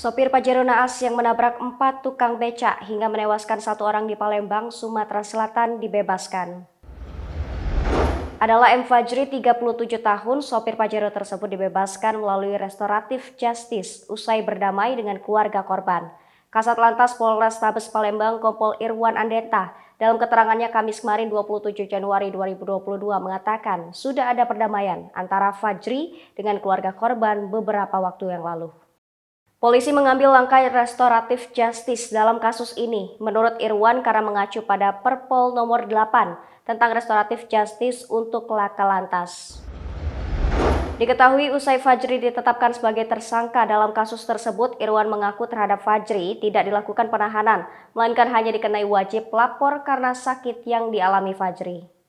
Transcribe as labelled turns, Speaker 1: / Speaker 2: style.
Speaker 1: Sopir Pajero naas yang menabrak 4 tukang becak hingga menewaskan 1 orang di Palembang, Sumatera Selatan dibebaskan. Adalah M. Fajri, 37 tahun, sopir Pajero tersebut dibebaskan melalui restoratif justice usai berdamai dengan keluarga korban. Kasat Lantas Polrestabes Palembang Kompol Irwan Andeta dalam keterangannya Kamis kemarin 27 Januari 2022 mengatakan sudah ada perdamaian antara Fajri dengan keluarga korban beberapa waktu yang lalu. Polisi mengambil langkah restoratif justice dalam kasus ini, menurut Irwan karena mengacu pada Perpol nomor 8 tentang restoratif justice untuk Laka Lantas. Diketahui usai Fajri ditetapkan sebagai tersangka dalam kasus tersebut, Irwan mengaku terhadap Fajri tidak dilakukan penahanan, melainkan hanya dikenai wajib lapor karena sakit yang dialami Fajri.